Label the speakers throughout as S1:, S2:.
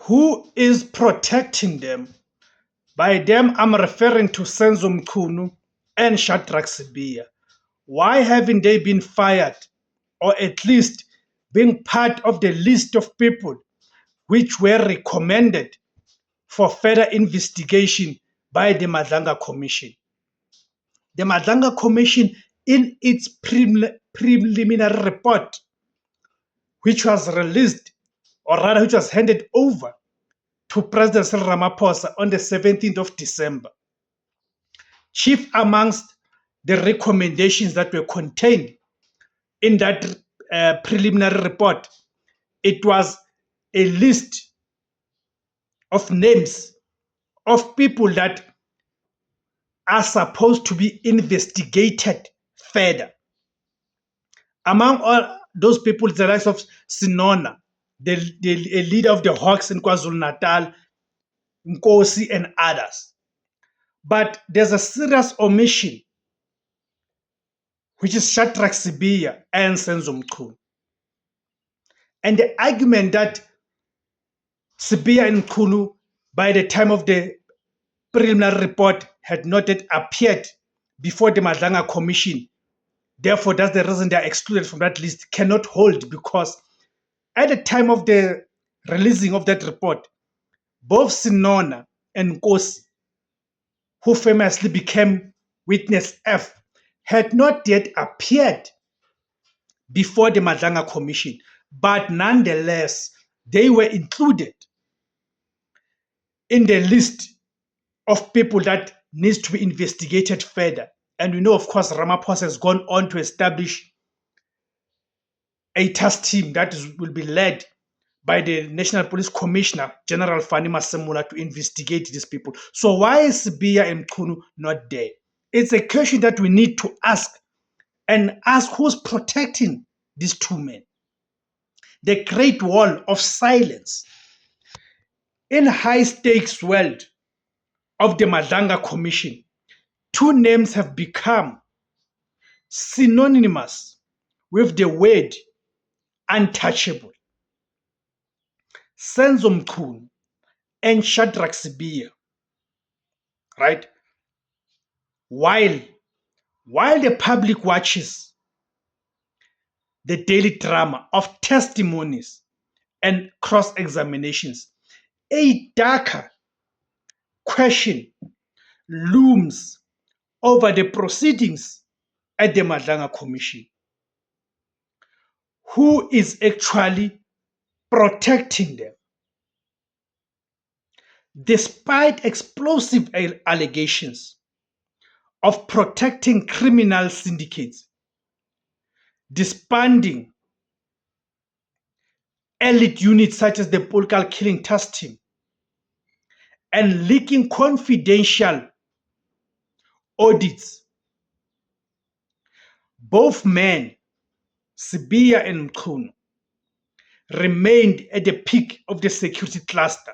S1: Who is protecting them? By them, I'm referring to Senzo Mchunu and Shadrack Sibiya. Why haven't they been fired, or at least being part of the list of people which were recommended for further investigation by the Madlanga Commission? The Madlanga Commission, in its preliminary report, which was released, or rather which was handed over to President Cyril Ramaphosa on the 17th of December, chief amongst the recommendations that were contained in that preliminary report, it was a list of names of people that are supposed to be investigated further. Among all those people, the likes of Sinona, the leader of the Hawks in KwaZulu-Natal, Nkosi, and others. But there's a serious omission, which is Shadrack Sibiya and Senzo Mchunu. And the argument that Sibiya and Mchunu, by the time of the preliminary report, had not yet appeared before the Madlanga Commission, therefore that's the reason they are excluded from that list, cannot hold, because at the time of the releasing of that report, both Sinona and Nkosi, who famously became Witness F, had not yet appeared before the Madlanga Commission, but nonetheless, they were included in the list of people that needs to be investigated further. And we know, of course, Ramaphosa has gone on to establish a task team that will be led by the National Police Commissioner, General Fani Masemula, to investigate these people. So why is Sibiya and Mchunu not there? It's a question that we need to ask, and ask who's protecting these two men. The great wall of silence. In high-stakes world of the Madlanga Commission, two names have become synonymous with the word untouchable: Senzo Mchunu and Shadrack Sibiya, right? While the public watches the daily drama of testimonies and cross-examinations, a darker question looms over the proceedings at the Madlanga Commission. Who is actually protecting them? Despite explosive allegations of protecting criminal syndicates, disbanding elite units such as the Polkal Killing Task Team, and leaking confidential audits, both men, Sibiya and Mchunu, remained at the peak of the security cluster.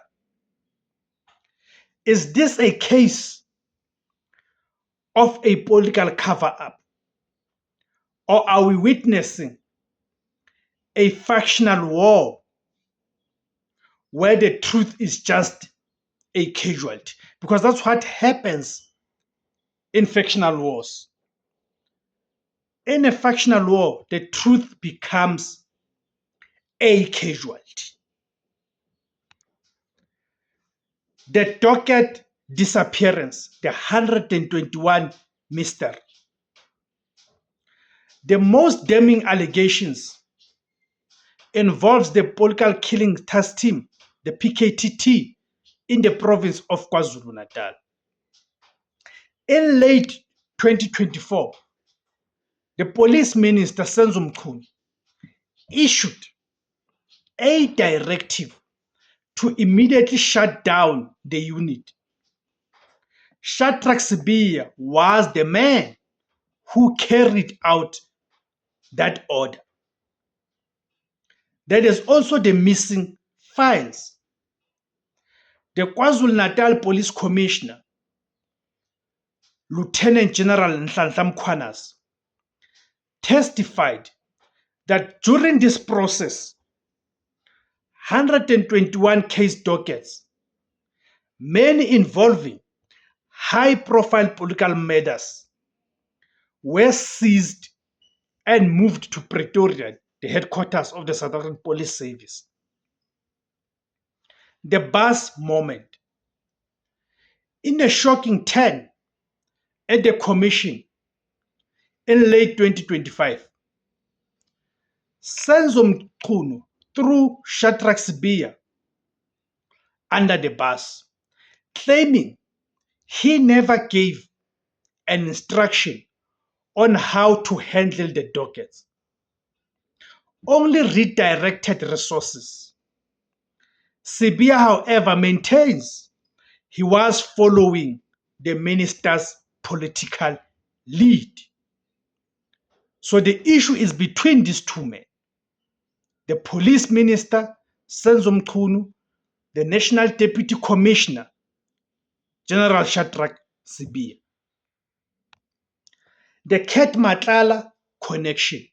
S1: Is this a case of a political cover-up, or are we witnessing a factional war where the truth is just a casualty? Because that's what happens in factional wars. In a factional war, the truth becomes a casualty. The docket disappearance, the 121 mystery. The most damning allegations involves the Polkal Killing Task Team, the PKTT, in the province of KwaZulu-Natal. In late 2024, the police minister, Senzo Mchunu, issued a directive to immediately shut down the unit. Shadrack Sibiya was the man who carried out that order. There is also the missing files. The KwaZulu-Natal Police Commissioner, Lieutenant General Nhlanhla Mkhwanazi, testified that during this process, 121 case dockets, many involving high-profile political matters, were seized and moved to Pretoria, the headquarters of the South African Police Service. The bus moment. In a shocking turn at the Commission in late 2025, Senzo Mchunu threw Shadrack Sibiya under the bus, claiming he never gave an instruction on how to handle the dockets, only redirected resources. Sibiya, however, maintains he was following the minister's political lead. So the issue is between these two men. The police minister, Senzo Mchunu, the National Deputy Commissioner, General Shadrack Sibiya. The Cat Matlala connection,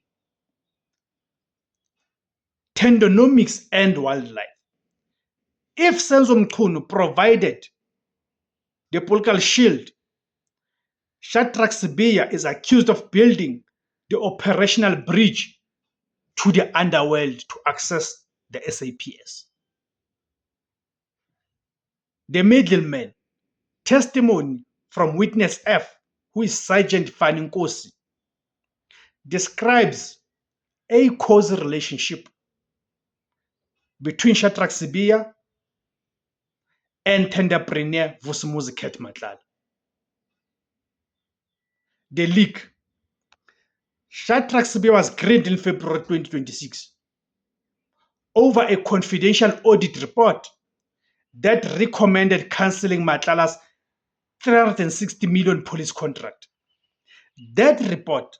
S1: tendonomics and wildlife. If Senzo Mchunu provided the political shield, Shadrack Sibiya is accused of building the operational bridge to the underworld to access the SAPS. The middleman, testimony from witness F, who is Sergeant Fanny Nkosi, describes a causal relationship between Shadrack Sibiya and tenderpreneur Vusumuzi Cat Matlala. The leak. Shadrack Sibiya was grilled in February 2026 over a confidential audit report that recommended cancelling Matlala's 360 million police contract. That report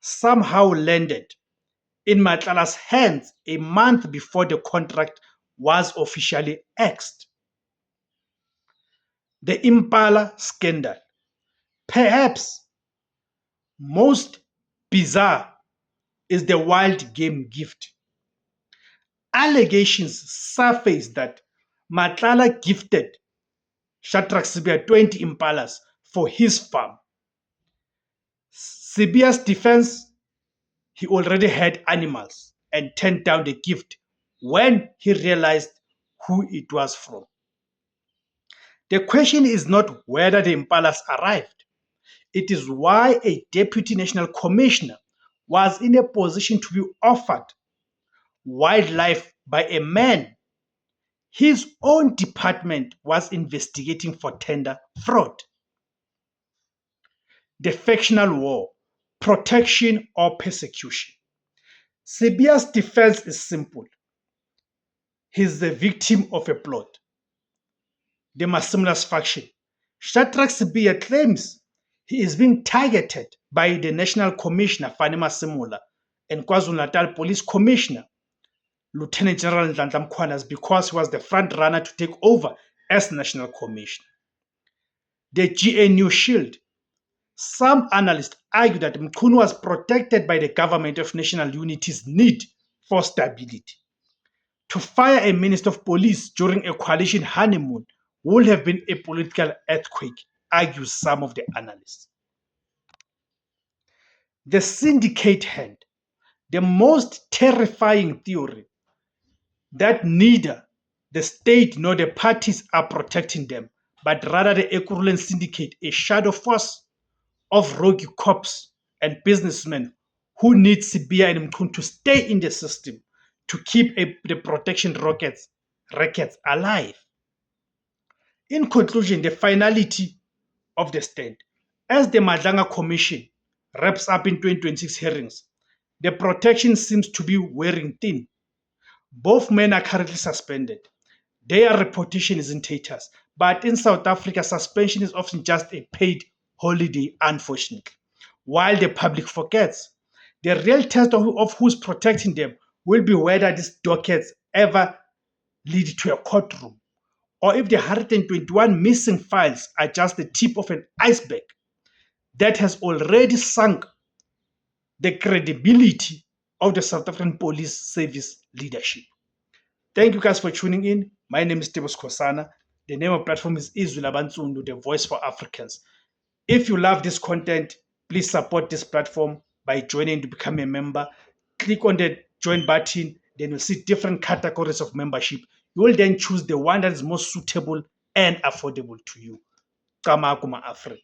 S1: somehow landed in Matlala's hands a month before the contract was officially axed. The Impala scandal. Perhaps most bizarre is the wild game gift. Allegations surfaced that Matlala gifted Shadrack Sibiya 20 Impalas for his farm. Sibiya's defense, he already had animals and turned down the gift when he realized who it was from. The question is not whether the Impalas arrived. It is why a deputy national commissioner was in a position to be offered wildlife by a man his own department was investigating for tender fraud. The factional war, protection or persecution. Sibiya's defense is simple. He's the victim of a plot. The Masemolas faction. Shadrack Sibiya claims he is being targeted by the National Commissioner Fanny Masemola and KwaZulu-Natal Police Commissioner Lieutenant General Nhlanhla Mkhwanazi because he was the front runner to take over as National Commissioner. The GNU Shield. Some analysts argue that Mchunu was protected by the Government of National Unity's need for stability. To fire a minister of police during a coalition honeymoon would have been a political earthquake, argues some of the analysts. The syndicate hand, the most terrifying theory that neither the state nor the parties are protecting them, but rather the equivalent syndicate, a shadow force of rogue cops and businessmen who need Sibiya and Mchunu to stay in the system to keep the protection rackets alive. In conclusion, the finality of the stand. As the Madlanga Commission wraps up in 2026 hearings, the protection seems to be wearing thin. Both men are currently suspended. Their reputation is in tatters. But in South Africa, suspension is often just a paid holiday, unfortunately. While the public forgets, the real test of who's protecting them will be whether these dockets ever lead to a courtroom, or if the 121 missing files are just the tip of an iceberg that has already sunk the credibility of the South African Police Service leadership. Thank you guys for tuning in. My name is Tibos Kosana. The name of the platform is Izwi Labansundu, the voice for Africans. If you love this content, please support this platform by joining to become a member. Click on the join button, then you'll see different categories of membership. You will then choose the one that is most suitable and affordable to you. Kama Africa.